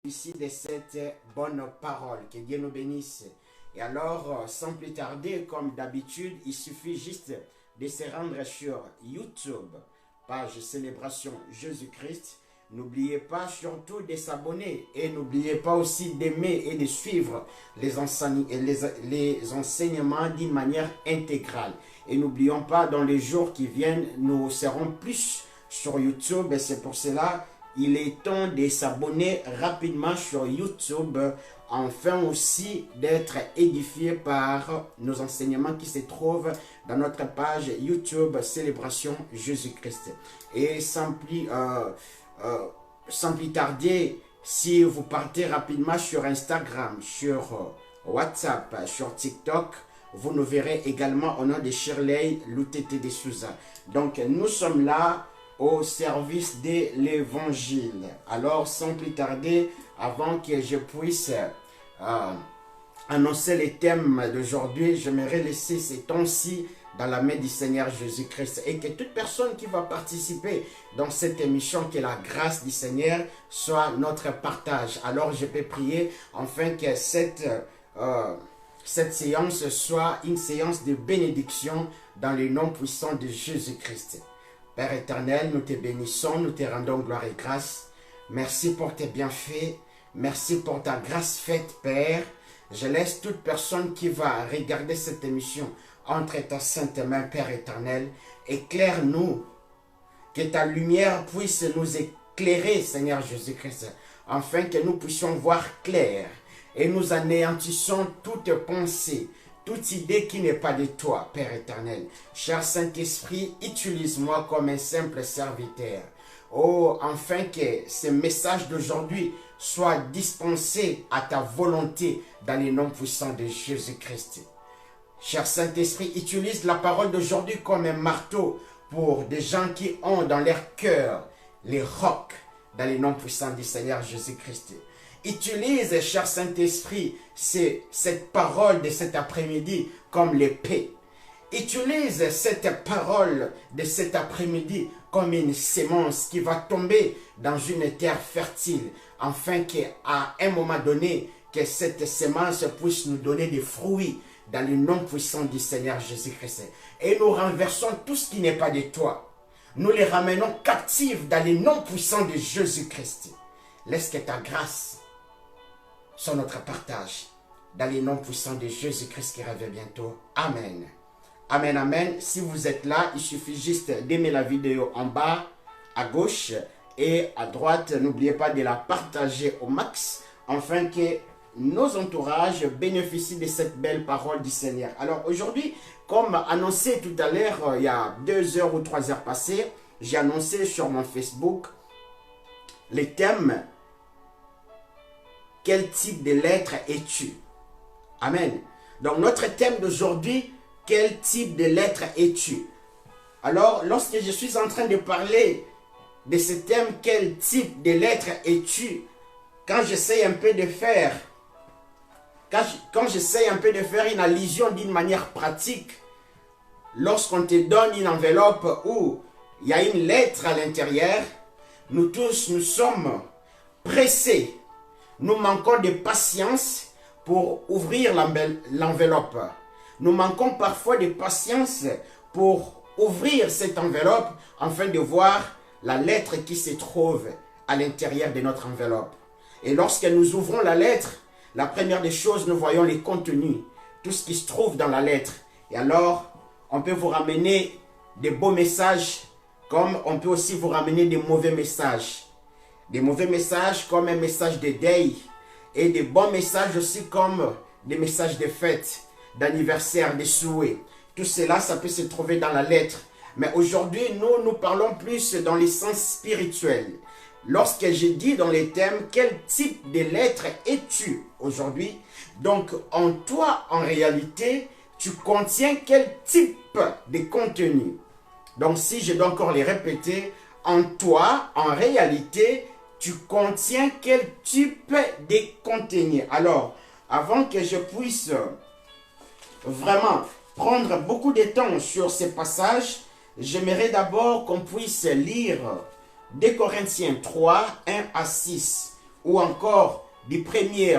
Ici de cette bonne parole. Que Dieu nous bénisse. Et alors, sans plus tarder, comme d'habitude, il suffit juste de se rendre sur YouTube, page Célébration Jésus-Christ. N'oubliez pas surtout de s'abonner et n'oubliez pas aussi d'aimer et de suivre les enseignements d'une manière intégrale. Et n'oublions pas, dans les jours qui viennent, nous serons plus sur YouTube et c'est pour cela il est temps de s'abonner rapidement sur YouTube, afin aussi d'être édifié par nos enseignements qui se trouvent dans notre page YouTube Célébration Jésus-Christ. Et sans plus tarder, si vous partez rapidement sur Instagram, sur WhatsApp, sur TikTok, vous nous verrez également au nom de Shirley Loutete de Souza. Donc nous sommes là au service de l'évangile. Alors, sans plus tarder, avant que je puisse annoncer les thèmes d'aujourd'hui, j'aimerais laisser ces temps-ci dans la main du Seigneur Jésus-Christ et que toute personne qui va participer dans cette émission, que la grâce du Seigneur soit notre partage. Alors, je peux prier afin que cette séance soit une séance de bénédiction dans le nom puissant de Jésus-Christ. Père éternel, nous te bénissons, nous te rendons gloire et grâce. Merci pour tes bienfaits. Merci pour ta grâce faite, Père. Je laisse toute personne qui va regarder cette émission entre ta sainte main, Père éternel. Éclaire-nous, que ta lumière puisse nous éclairer, Seigneur Jésus-Christ, afin que nous puissions voir clair et nous anéantissons toute pensée, toute idée qui n'est pas de toi, Père éternel. Cher Saint-Esprit, utilise-moi comme un simple serviteur. Oh, afin que ce message d'aujourd'hui soit dispensé à ta volonté dans le nom puissant de Jésus-Christ. Cher Saint-Esprit, utilise la parole d'aujourd'hui comme un marteau pour des gens qui ont dans leur cœur les rocs dans le nom puissant du Seigneur Jésus-Christ. Utilise, cher Saint-Esprit, cette parole de cet après-midi comme l'épée. Utilise cette parole de cet après-midi comme une sémence qui va tomber dans une terre fertile, afin qu'à un moment donné, que cette sémence puisse nous donner des fruits dans le nom puissant du Seigneur Jésus-Christ. Et nous renversons tout ce qui n'est pas de toi. Nous les ramenons captifs dans le nom puissant de Jésus-Christ. Laisse que ta grâce soit notre partage dans le nom puissant de Jésus-Christ qui revient bientôt. Amen. Amen, amen. Si vous êtes là, il suffit juste d'aimer la vidéo en bas, à gauche et à droite. N'oubliez pas de la partager au max, afin que nos entourages bénéficient de cette belle parole du Seigneur. Alors aujourd'hui, comme annoncé tout à l'heure, il y a 2 heures ou 3 heures passées, j'ai annoncé sur mon Facebook les thèmes. Quel type de lettre es-tu? Amen. Donc notre thème d'aujourd'hui, quel type de lettre es-tu? Alors, lorsque je suis en train de parler de ce thème, quel type de lettre es-tu? Quand j'essaie un peu de faire, une allusion d'une manière pratique, lorsqu'on te donne une enveloppe où il y a une lettre à l'intérieur, nous tous, nous sommes pressés. Nous manquons de patience pour ouvrir l'enveloppe. Nous manquons parfois de patience pour ouvrir cette enveloppe afin de voir la lettre qui se trouve à l'intérieur de notre enveloppe. Et lorsque nous ouvrons la lettre, la première des choses, nous voyons les contenus, tout ce qui se trouve dans la lettre. Et alors, on peut vous ramener des beaux messages, comme on peut aussi vous ramener des mauvais messages. Des mauvais messages comme un message de deuil et des bons messages aussi comme des messages de fête, d'anniversaire, de souhait. Tout cela, ça peut se trouver dans la lettre. Mais aujourd'hui, nous parlons plus dans le sens spirituel. Lorsque je dis dans les thèmes, quel type de lettre es-tu aujourd'hui? Donc, en toi, en réalité, tu contiens quel type de contenu? Donc, si je dois encore les répéter, en toi, en réalité, tu contiens quel type de contenu? Alors, avant que je puisse vraiment prendre beaucoup de temps sur ces passages, j'aimerais d'abord qu'on puisse lire 2 Corinthiens 3, 1 à 6, ou encore du premier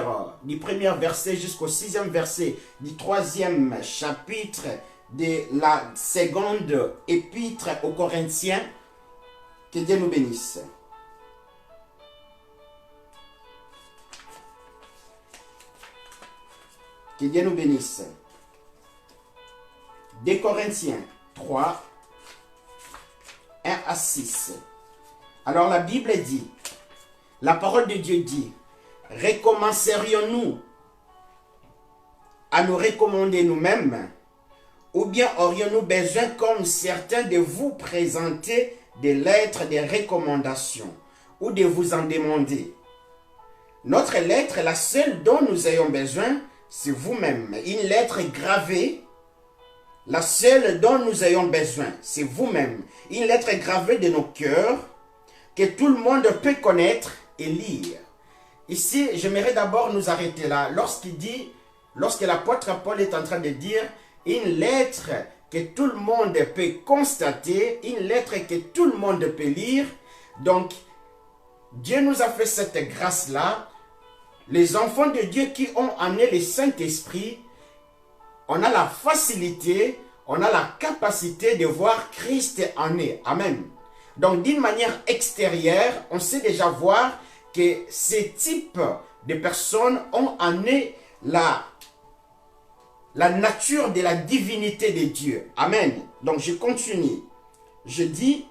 verset jusqu'au 6e verset du 3e chapitre de la seconde épître aux Corinthiens. Que Dieu nous bénisse. Que Dieu nous bénisse. Des Corinthiens 3, 1 à 6. Alors la Bible dit, la parole de Dieu dit, recommencerions-nous à nous recommander nous-mêmes, ou bien aurions-nous besoin, comme certains de vous, présenter des lettres de recommandation, ou de vous en demander? Notre lettre, la seule dont nous ayons besoin, c'est vous-même. Une lettre gravée, la seule dont nous ayons besoin, c'est vous-même. Une lettre gravée de nos cœurs, que tout le monde peut connaître et lire. Ici, j'aimerais d'abord nous arrêter là. Lorsque l'apôtre Paul est en train de dire une lettre que tout le monde peut constater, une lettre que tout le monde peut lire. Donc, Dieu nous a fait cette grâce-là. Les enfants de Dieu qui ont amené le Saint-Esprit, on a la facilité, on a la capacité de voir Christ en eux. Amen. Donc, d'une manière extérieure, on sait déjà voir que ces types de personnes ont en eux la nature de la divinité de Dieu. Amen. Donc, je continue. Je dis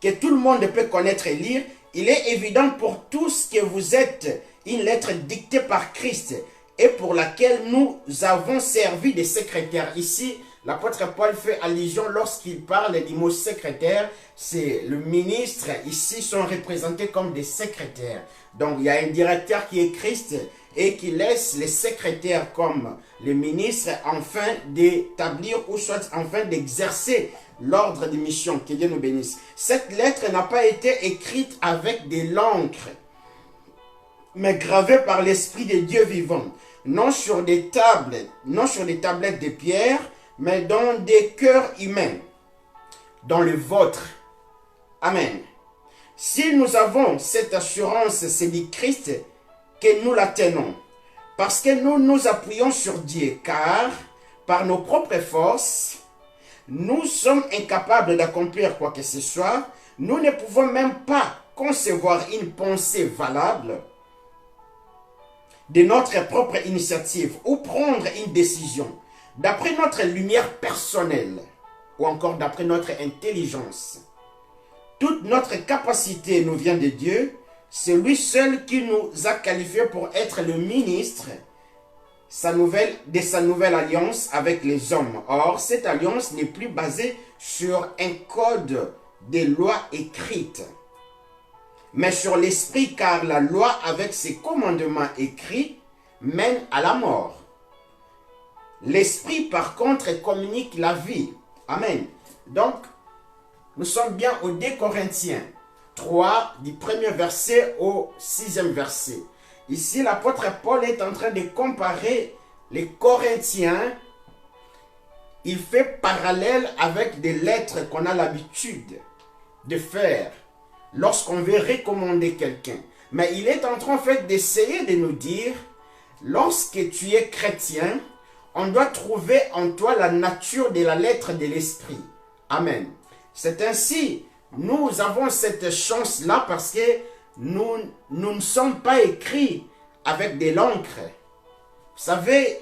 que tout le monde peut connaître et lire. Il est évident pour tous que vous êtes une lettre dictée par Christ et pour laquelle nous avons servi de secrétaire. Ici, l'apôtre Paul fait allusion lorsqu'il parle du mot secrétaire. C'est le ministre. Ici, sont représentés comme des secrétaires. Donc, il y a un directeur qui est Christ et qui laisse les secrétaires comme les ministres afin d'établir ou soit afin d'exercer l'ordre de mission. Que Dieu nous bénisse. Cette lettre n'a pas été écrite avec de l'encre, mais gravée par l'Esprit de Dieu vivant. Non sur des tablettes de pierre, mais dans des cœurs humains, dans le vôtre. Amen. Si nous avons cette assurance, c'est du Christ que nous la tenons, parce que nous nous appuyons sur Dieu, car par nos propres forces, nous sommes incapables d'accomplir quoi que ce soit. Nous ne pouvons même pas concevoir une pensée valable de notre propre initiative ou prendre une décision d'après notre lumière personnelle ou encore d'après notre intelligence. Toute notre capacité nous vient de Dieu. C'est lui seul qui nous a qualifiés pour être le ministre de sa nouvelle alliance avec les hommes. Or, cette alliance n'est plus basée sur un code de loi écrite, mais sur l'esprit, car la loi avec ses commandements écrits mène à la mort. L'esprit, par contre, communique la vie. Amen. Donc, nous sommes bien au 2 Corinthiens 3, du 1er verset au 6e verset. Ici, l'apôtre Paul est en train de comparer les Corinthiens. Il fait parallèle avec des lettres qu'on a l'habitude de faire lorsqu'on veut recommander quelqu'un. Mais il est en train en fait d'essayer de nous dire, lorsque tu es chrétien, on doit trouver en toi la nature de la lettre de l'esprit. Amen. C'est ainsi, nous avons cette chance-là parce que nous ne sommes pas écrits avec de l'encre. Vous savez,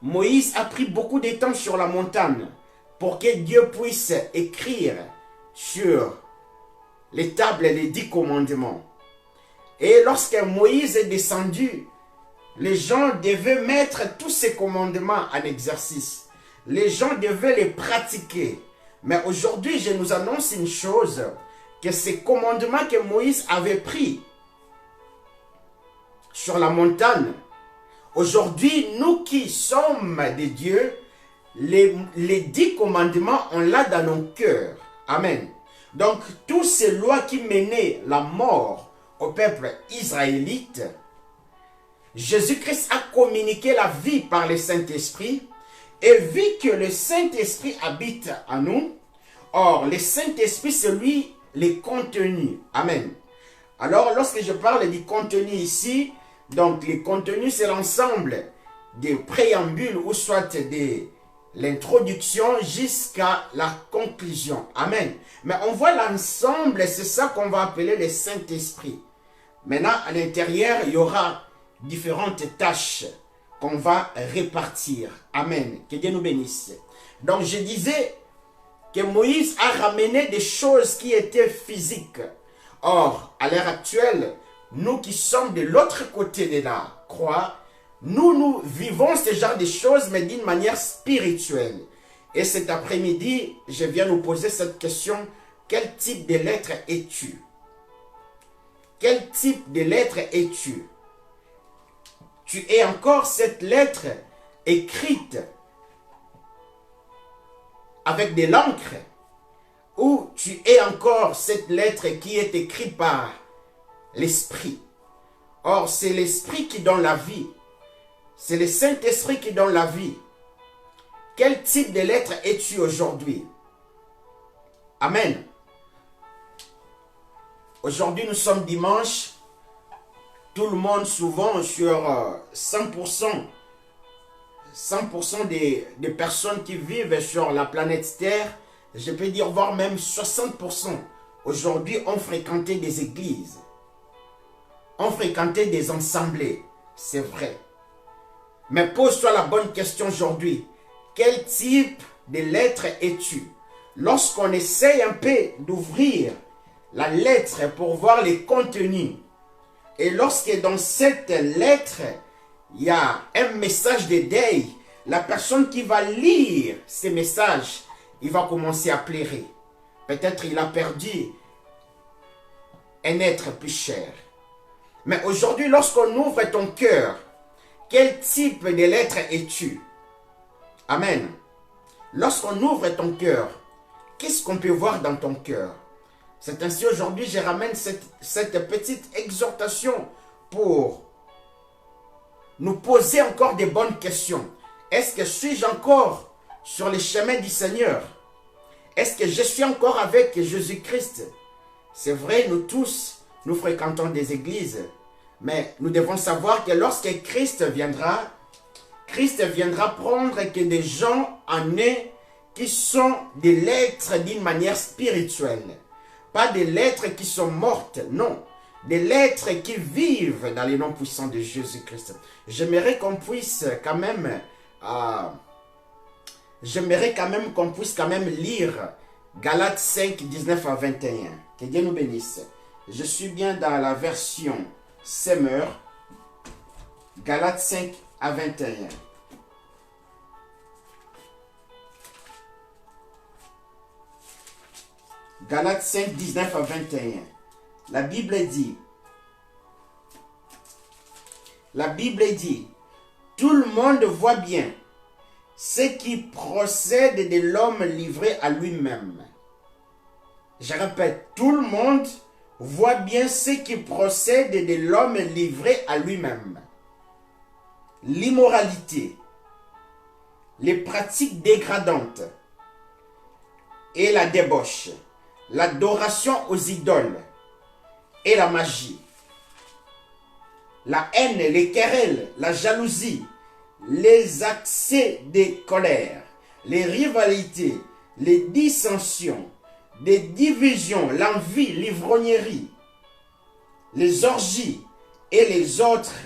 Moïse a pris beaucoup de temps sur la montagne pour que Dieu puisse écrire sur les tables les 10 commandements. Et lorsque Moïse est descendu, les gens devaient mettre tous ces commandements en exercice. Les gens devaient les pratiquer. Mais aujourd'hui, je nous annonce une chose, que ces commandements que Moïse avait pris sur la montagne, aujourd'hui, nous qui sommes de Dieu, les 10 commandements, on l'a dans nos cœurs. Amen. Donc, toutes ces lois qui menaient la mort au peuple israélite, Jésus-Christ a communiqué la vie par le Saint-Esprit. Et vu que le Saint-Esprit habite en nous, or le Saint-Esprit, c'est lui les contenus. Amen. Alors, lorsque je parle du contenu ici, donc les contenus, c'est l'ensemble des préambules ou soit de l'introduction jusqu'à la conclusion. Amen. Mais on voit l'ensemble, c'est ça qu'on va appeler le Saint-Esprit. Maintenant, à l'intérieur, il y aura différentes tâches qu'on va répartir. Amen. Que Dieu nous bénisse. Donc, je disais que Moïse a ramené des choses qui étaient physiques. Or, à l'heure actuelle, nous qui sommes de l'autre côté de la croix, nous vivons ce genre de choses, mais d'une manière spirituelle. Et cet après-midi, je viens nous poser cette question. Quel type de lettre es-tu? Quel type de lettre es-tu? Tu es encore cette lettre écrite avec de l'encre, ou tu es encore cette lettre qui est écrite par l'Esprit. Or, c'est l'Esprit qui donne la vie. C'est le Saint-Esprit qui donne la vie. Quel type de lettre es-tu aujourd'hui? Amen. Aujourd'hui, nous sommes dimanche. Tout le monde, souvent, sur 100% des personnes qui vivent sur la planète Terre, je peux dire, voire même 60%, aujourd'hui, ont fréquenté des églises, ont fréquenté des assemblées. C'est vrai. Mais pose-toi la bonne question aujourd'hui. Quel type de lettre es-tu? Lorsqu'on essaye un peu d'ouvrir la lettre pour voir les contenus, et lorsque dans cette lettre, il y a un message de deuil, la personne qui va lire ces messages, il va commencer à pleurer. Peut-être il a perdu un être plus cher. Mais aujourd'hui, lorsqu'on ouvre ton cœur, quel type de lettre es-tu? Amen. Lorsqu'on ouvre ton cœur, qu'est-ce qu'on peut voir dans ton cœur? C'est ainsi aujourd'hui, je ramène cette petite exhortation pour nous poser encore des bonnes questions. Est-ce que suis-je encore sur les chemins du Seigneur? Est-ce que je suis encore avec Jésus-Christ? C'est vrai, nous tous, nous fréquentons des églises. Mais nous devons savoir que lorsque Christ viendra prendre que des gens en eux qui sont des lettres d'une manière spirituelle. Pas des lettres qui sont mortes, non. Des lettres qui vivent dans les noms puissants de Jésus-Christ. J'aimerais qu'on puisse quand même lire Galates 5, 19 à 21. Que Dieu nous bénisse. Je suis bien dans la version Semeur. Galates 5 à 21. Galates 5, 19 à 21. La Bible dit, tout le monde voit bien ce qui procède de l'homme livré à lui-même. Je répète, tout le monde voit bien ce qui procède de l'homme livré à lui-même. L'immoralité, les pratiques dégradantes et la débauche, l'adoration aux idoles et la magie, la haine, les querelles, la jalousie, les accès de colère, les rivalités, les dissensions, des divisions, l'envie, l'ivrognerie, les orgies et les autres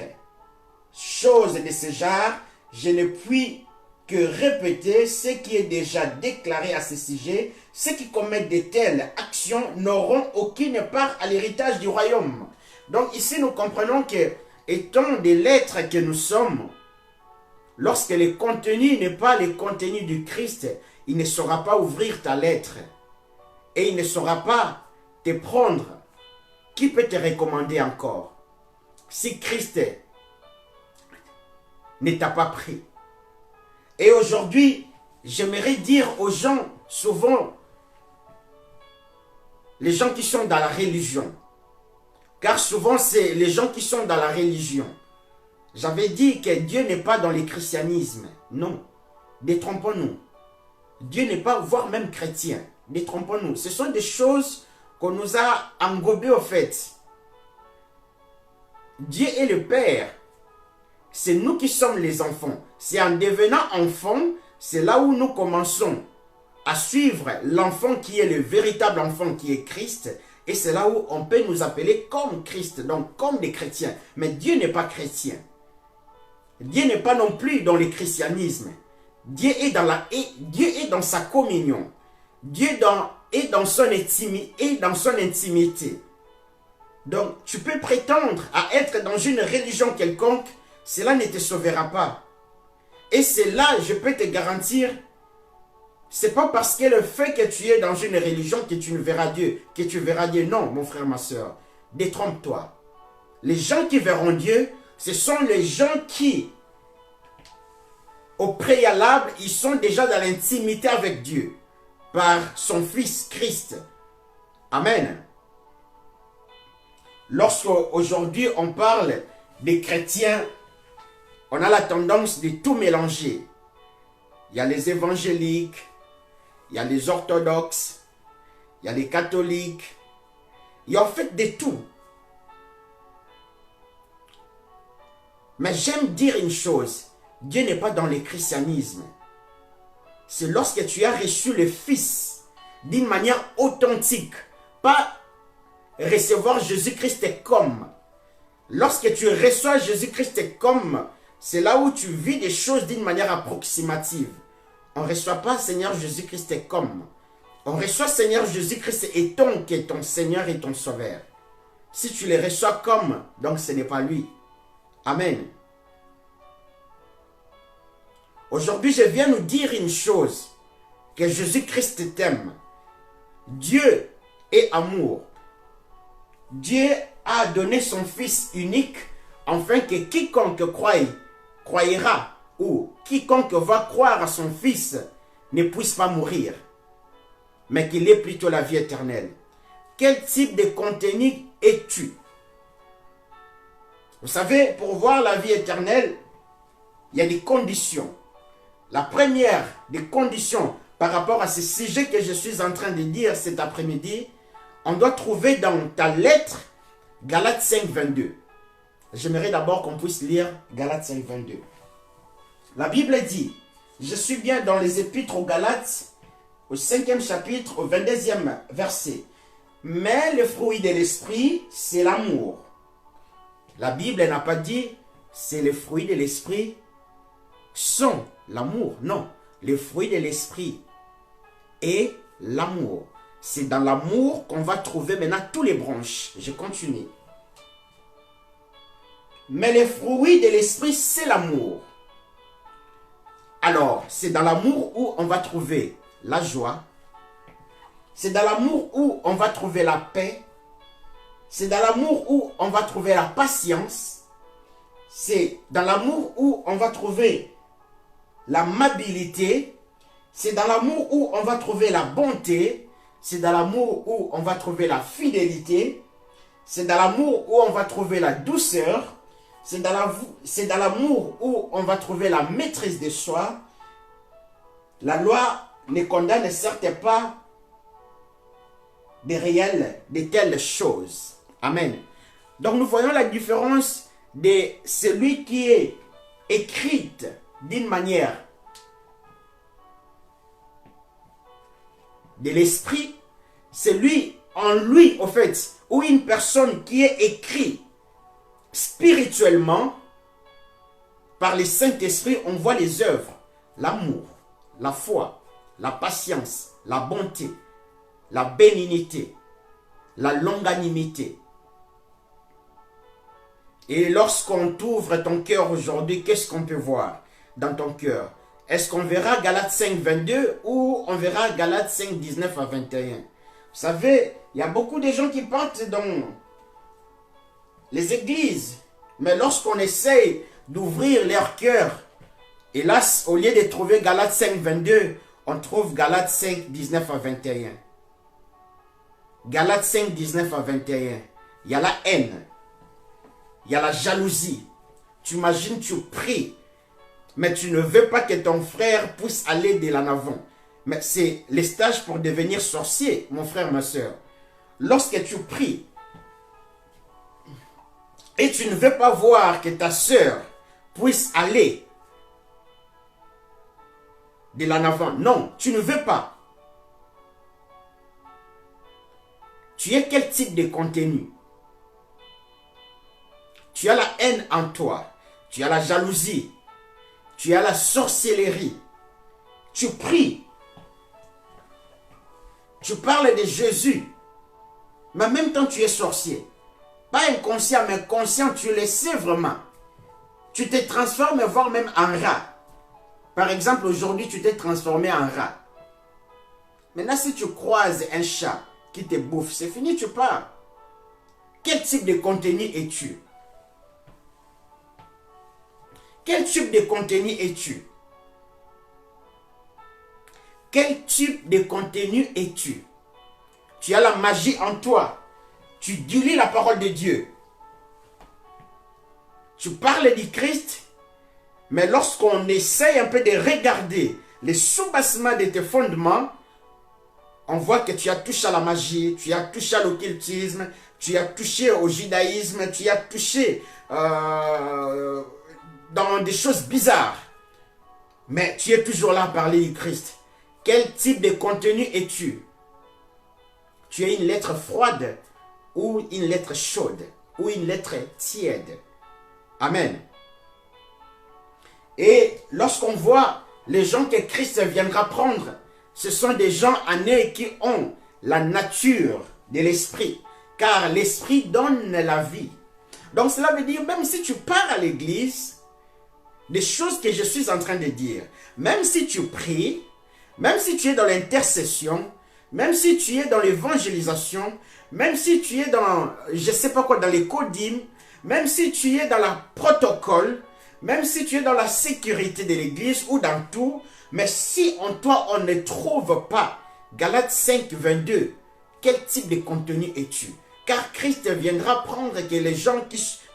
choses de ce genre, je ne puis que répéter ce qui est déjà déclaré à ce sujet. Ceux qui commettent de telles actions n'auront aucune part à l'héritage du royaume. Donc ici nous comprenons que, étant des lettres que nous sommes, lorsque le contenu n'est pas le contenu du Christ, il ne saura pas ouvrir ta lettre. Et il ne saura pas te prendre. Qui peut te recommander encore? Si Christ ne t'a pas pris. Et aujourd'hui, j'aimerais dire aux gens, souvent, les gens qui sont dans la religion, car souvent c'est les gens qui sont dans la religion. J'avais dit que Dieu n'est pas dans le christianisme. Non, détrompons-nous. Dieu n'est pas, voire même chrétien. Détrompons-nous. Ce sont des choses qu'on nous a englobés au fait. Dieu est le Père. C'est nous qui sommes les enfants. C'est en devenant enfants, c'est là où nous commençons à suivre l'enfant qui est le véritable enfant qui est Christ. Et c'est là où on peut nous appeler comme Christ, donc comme des chrétiens. Mais Dieu n'est pas chrétien. Dieu n'est pas non plus dans le christianisme. Dieu est dans sa communion. Dieu est dans son intimité. Donc, tu peux prétendre à être dans une religion quelconque, cela ne te sauvera pas. Et c'est là, je peux te garantir, c'est pas parce que le fait que tu es dans une religion que tu verras Dieu. Non, mon frère, ma soeur. Détrompe-toi. Les gens qui verront Dieu, ce sont les gens qui, au préalable, ils sont déjà dans l'intimité avec Dieu. Par son Fils Christ. Amen. Lorsqu'aujourd'hui on parle des chrétiens, on a la tendance de tout mélanger. Il y a les évangéliques, il y a les orthodoxes, il y a les catholiques, il y a en fait de tout. Mais j'aime dire une chose, Dieu n'est pas dans le christianisme. C'est lorsque tu as reçu le Fils d'une manière authentique, pas recevoir Jésus-Christ comme. Lorsque tu reçois Jésus-Christ comme, c'est là où tu vis des choses d'une manière approximative. On ne reçoit pas Seigneur Jésus-Christ comme. On reçoit Seigneur Jésus-Christ étant qui est ton Seigneur et ton Sauveur. Si tu le reçois comme, donc ce n'est pas lui. Amen. Aujourd'hui, je viens nous dire une chose, que Jésus-Christ t'aime. Dieu est amour. Dieu a donné son Fils unique, afin que quiconque croira, ou quiconque va croire à son Fils, ne puisse pas mourir, mais qu'il ait plutôt la vie éternelle. Quel type de contenu es-tu? Vous savez, pour voir la vie éternelle, il y a des conditions. La première des conditions par rapport à ce sujet que je suis en train de dire cet après-midi, on doit trouver dans ta lettre Galates 5, 22. J'aimerais d'abord qu'on puisse lire Galates 5, 22. La Bible dit, je suis bien dans les épîtres aux Galates, au 5e chapitre, au 22e verset. Mais le fruit de l'esprit, c'est l'amour. La Bible n'a pas dit, c'est le fruit de l'esprit sont l'amour. Non, le fruit de l'esprit est l'amour. C'est dans l'amour qu'on va trouver maintenant tous les branches. Je continue. Mais le fruit de l'esprit, c'est l'amour. Alors, c'est dans l'amour où on va trouver la joie. C'est dans l'amour où on va trouver la paix. C'est dans l'amour où on va trouver la patience. C'est dans l'amour où on va trouver l'amabilité. C'est dans l'amour où on va trouver la bonté. C'est dans l'amour où on va trouver la fidélité. C'est dans l'amour où on va trouver la douceur. C'est dans l'amour où on va trouver la maîtrise de soi. La loi ne condamne certes pas de telles choses. Amen. Donc nous voyons la différence de celui qui est écrite d'une manière de l'esprit, celui en lui, au fait, ou une personne qui est écrite spirituellement par le Saint-Esprit, on voit les œuvres, l'amour, la foi, la patience, la bonté, la bénignité, la longanimité. Et lorsqu'on t'ouvre ton cœur aujourd'hui, qu'est-ce qu'on peut voir dans ton cœur? Est-ce qu'on verra Galates 5, 22 ou on verra Galates 5, 19 à 21? Vous savez, il y a beaucoup de gens qui partent dans les églises, mais lorsqu'on essaye d'ouvrir leur cœur, hélas, au lieu de trouver Galates 5, 22, on trouve Galates 5, 19 à 21. Galates 5, 19 à 21. Il y a la haine. Il y a la jalousie. Tu imagines, tu pries, mais tu ne veux pas que ton frère puisse aller de l'en avant. Mais c'est les stages pour devenir sorcier, mon frère, ma soeur. lorsque tu pries, et tu ne veux pas voir que ta sœur puisse aller de l'en avant. Non, tu ne veux pas. Tu es quel type de contenu? Tu as la haine en toi. Tu as la jalousie. Tu as la sorcellerie. Tu pries. Tu parles de Jésus. Mais en même temps, tu es sorcier. Pas inconscient, mais conscient, tu le sais vraiment. Tu te transformes, voire même en rat. Par exemple, aujourd'hui, tu t'es transformé en rat. Maintenant, si tu croises un chat qui te bouffe, c'est fini, tu pars. Quel type de contenu es-tu? Quel type de contenu es-tu? Quel type de contenu es-tu? Tu as la magie en toi. Tu dilues la parole de Dieu. Tu parles du Christ, mais lorsqu'on essaye un peu de regarder les sous-bassements de tes fondements, on voit que tu as touché à la magie, tu as touché à l'occultisme, tu as touché au judaïsme, tu as touché dans des choses bizarres. Mais tu es toujours là à parler du Christ. Quel type de contenu es-tu? Tu es une lettre froide ou une lettre chaude ou une lettre tiède? Amen. Et lorsqu'on voit les gens que Christ viendra prendre, ce sont des gens en eux qui ont la nature de l'esprit. Car l'esprit donne la vie. Donc cela veut dire, même si tu pars à l'église, des choses que je suis en train de dire, même si tu pries, même si tu es dans l'intercession, même si tu es dans l'évangélisation, même si tu es dans, je ne sais pas quoi, dans les codimes, même si tu es dans le protocole, même si tu es dans la sécurité de l'église ou dans tout, mais si en toi on ne trouve pas Galates 5, 22, quel type de contenu es-tu? Car Christ viendra prendre que les gens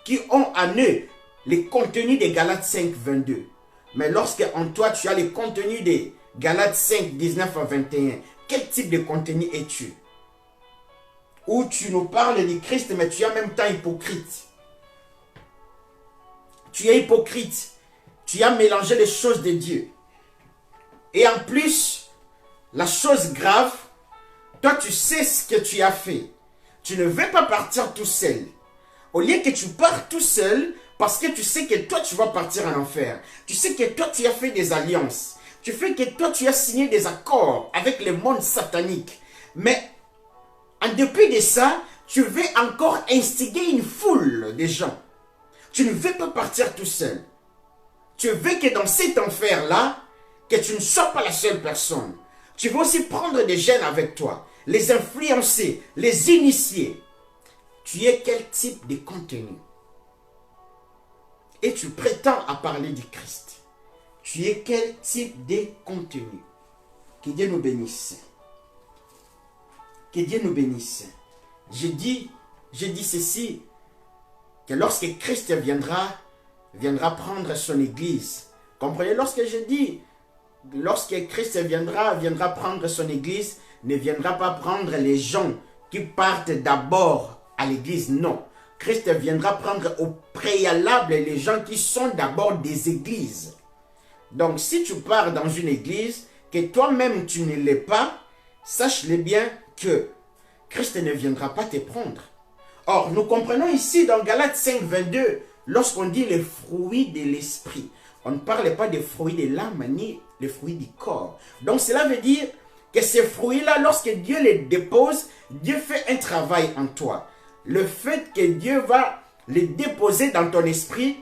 qui ont en eux les contenus de Galates 5, 22. Mais lorsque en toi tu as les contenus de Galates 5, 19 à 21, quel type de contenu es-tu? Où tu nous parles du Christ, mais tu es en même temps hypocrite. Tu es hypocrite. Tu as mélangé les choses de Dieu. Et en plus, la chose grave, toi tu sais ce que tu as fait. Tu ne veux pas partir tout seul. Au lieu que tu pars tout seul, parce que tu sais que toi tu vas partir en enfer. Tu sais que toi tu as fait des alliances. Tu sais que toi tu as signé des accords avec le monde satanique. Mais en dépit de ça, tu veux encore instiguer une foule de gens. Tu ne veux pas partir tout seul. Tu veux que dans cet enfer-là, que tu ne sois pas la seule personne. Tu veux aussi prendre des jeunes avec toi, les influencer, les initier. Tu es quel type de contenu? Et tu prétends à parler du Christ. Tu es quel type de contenu? Que Dieu nous bénisse. Que Dieu nous bénisse. Je dis ceci, que lorsque Christ viendra prendre son église. Comprenez, lorsque je dis, lorsque Christ viendra prendre son église, ne viendra pas prendre les gens qui partent d'abord à l'église, non. Christ viendra prendre au préalable les gens qui sont d'abord des églises. Donc si tu pars dans une église, que toi-même tu ne l'es pas, sache-le bien que Christ ne viendra pas te prendre. Or, nous comprenons ici dans Galates 5, 22, lorsqu'on dit les fruits de l'esprit, on ne parle pas des fruits de l'âme ni les fruits du corps. Donc cela veut dire que ces fruits-là, lorsque Dieu les dépose, Dieu fait un travail en toi. Le fait que Dieu va les déposer dans ton esprit,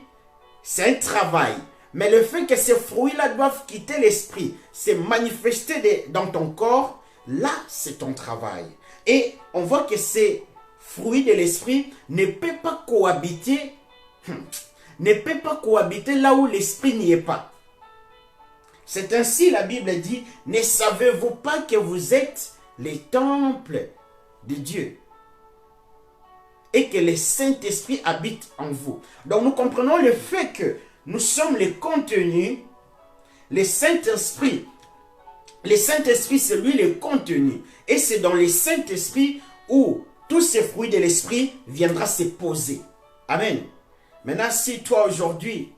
c'est un travail. Mais le fait que ces fruits-là doivent quitter l'esprit, se manifester dans ton corps, là, c'est ton travail. Et on voit que ces fruits de l'esprit ne peuvent pas cohabiter, là où l'esprit n'y est pas. C'est ainsi la Bible dit, ne savez-vous pas que vous êtes les temples de Dieu et que le Saint-Esprit habite en vous. Donc nous comprenons le fait que nous sommes les contenus, le Saint-Esprit. Le Saint-Esprit, c'est lui le contenu. Et c'est dans le Saint-Esprit où tous ces fruits de l'esprit viendront se poser. Amen. Maintenant, si toi aujourd'hui,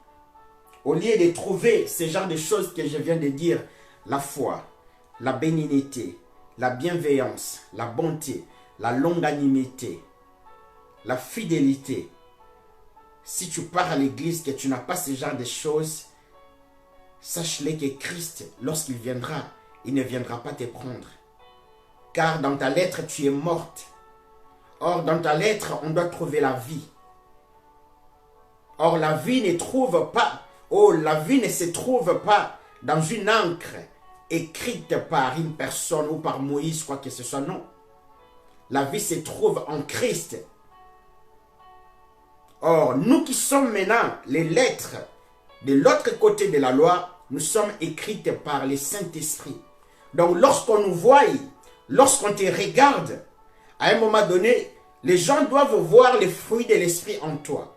au lieu de trouver ce genre de choses que je viens de dire, la foi, la bénignité, la bienveillance, la bonté, la longanimité, la fidélité, si tu pars à l'église que tu n'as pas ce genre de choses, sache-le que Christ, lorsqu'il viendra, il ne viendra pas te prendre. Car dans ta lettre, tu es morte. Or, dans ta lettre, on doit trouver la vie. Or, la vie ne se trouve pas dans une encre écrite par une personne ou par Moïse, quoi que ce soit, non. La vie se trouve en Christ. Or, nous qui sommes maintenant les lettres de l'autre côté de la loi, nous sommes écrites par le Saint-Esprit. Donc, lorsqu'on nous voit, lorsqu'on te regarde, à un moment donné, les gens doivent voir les fruits de l'Esprit en toi.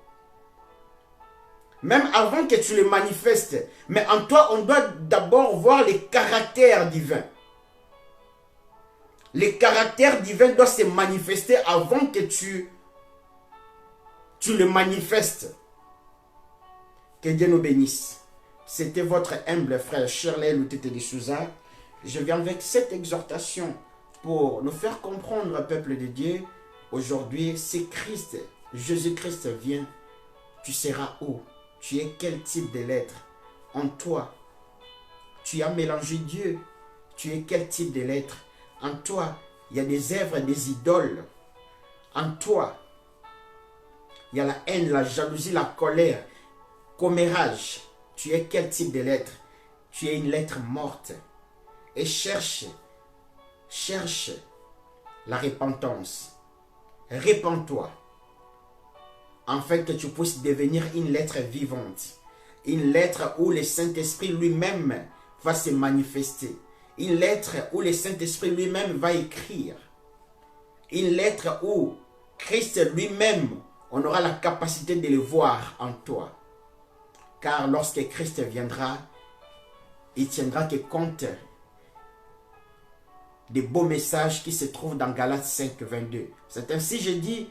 Même avant que tu les manifestes. Mais en toi, on doit d'abord voir les caractères divins. Les caractères divins doivent se manifester avant que tu le manifestes. Que Dieu nous bénisse. C'était votre humble frère Shirley Lutete de Souza. Je viens avec cette exhortation pour nous faire comprendre, peuple de Dieu, aujourd'hui, si Christ, Jésus-Christ vient, tu seras où? Tu es quel type de l'être? En toi, tu as mélangé Dieu. Tu es quel type de l'être? En toi, il y a des œuvres, des idoles. En toi, il y a la haine, la jalousie, la colère, commérage. Tu es quel type de l'être? Tu es une lettre morte. Et cherche la repentance. Répands-toi. Afin que tu puisses devenir une lettre vivante. Une lettre où le Saint-Esprit lui-même va se manifester. Une lettre où le Saint-Esprit lui-même va écrire. Une lettre où Christ lui-même, on aura la capacité de le voir en toi. Car lorsque Christ viendra, il tiendra que compte des beaux messages qui se trouvent dans Galates 5, 22. C'est ainsi, je dis,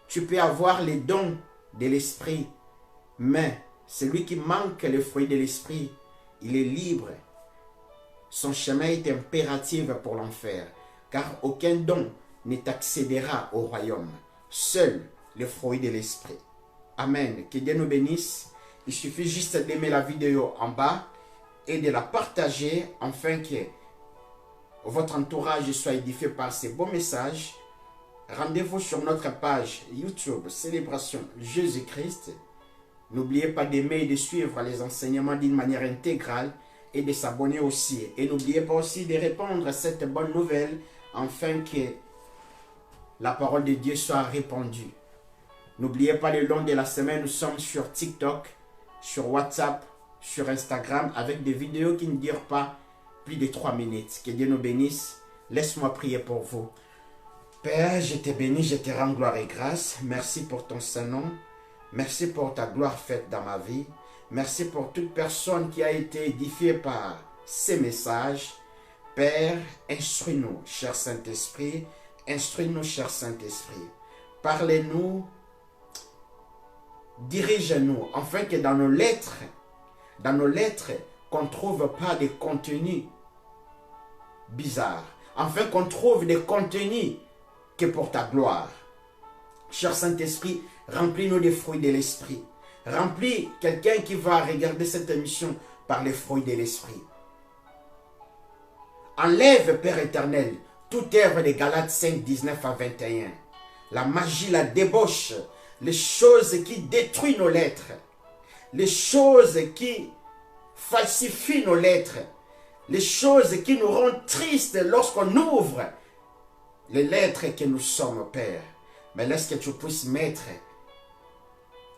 tu peux avoir les dons de l'esprit, mais celui qui manque le fruit de l'esprit, il est libre. Son chemin est impératif pour l'enfer, car aucun don ne t'accédera au royaume. Seul le fruit de l'esprit. Amen. Que Dieu nous bénisse. Il suffit juste d'aimer la vidéo en bas et de la partager afin que votre entourage soit édifié par ces beaux messages. Rendez-vous sur notre page YouTube Célébration Jésus-Christ. N'oubliez pas d'aimer et de suivre les enseignements d'une manière intégrale et de s'abonner aussi. Et n'oubliez pas aussi de répandre cette bonne nouvelle afin que la parole de Dieu soit répandue. N'oubliez pas, le long de la semaine, nous sommes sur TikTok, sur WhatsApp, sur Instagram avec des vidéos qui ne durent pas plus de 3 minutes. Que Dieu nous bénisse. Laisse-moi prier pour vous. Père, je te bénis, je te rends gloire et grâce. Merci pour ton Saint-Nom. Merci pour ta gloire faite dans ma vie. Merci pour toute personne qui a été édifiée par ces messages. Père, instruis-nous, cher Saint-Esprit. Instruis-nous, cher Saint-Esprit. Parlez-nous, dirige-nous, afin que dans nos lettres, qu'on ne trouve pas de contenus bizarres. Afin qu'on trouve des contenus que pour ta gloire. Cher Saint-Esprit, remplis-nous des fruits de l'Esprit. Remplis quelqu'un qui va regarder cette émission par les fruits de l'Esprit. Enlève, Père éternel, toute œuvre de Galates 5, 19 à 21. La magie, la débauche, les choses qui détruisent nos lettres, les choses qui falsifient nos lettres, les choses qui nous rendent tristes lorsqu'on ouvre les lettres que nous sommes, Père. Mais laisse que tu puisses mettre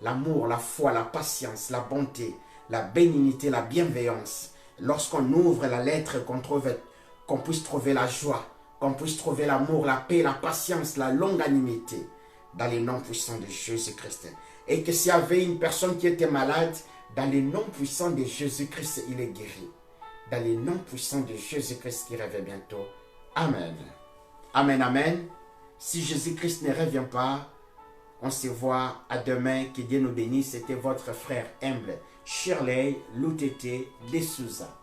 l'amour, la foi, la patience, la bonté, la bénignité, la bienveillance. Lorsqu'on ouvre la lettre, qu'on puisse trouver la joie, qu'on puisse trouver l'amour, la paix, la patience, la longanimité, dans les noms puissants de Jésus-Christ. Et que s'il y avait une personne qui était malade, dans les noms puissants de Jésus-Christ, il est guéri. Dans les noms puissants de Jésus-Christ qui revient bientôt. Amen. Amen, amen. Si Jésus-Christ ne revient pas, on se voit à demain. Que Dieu nous bénisse. C'était votre frère humble, Shirley Loutete de Souza.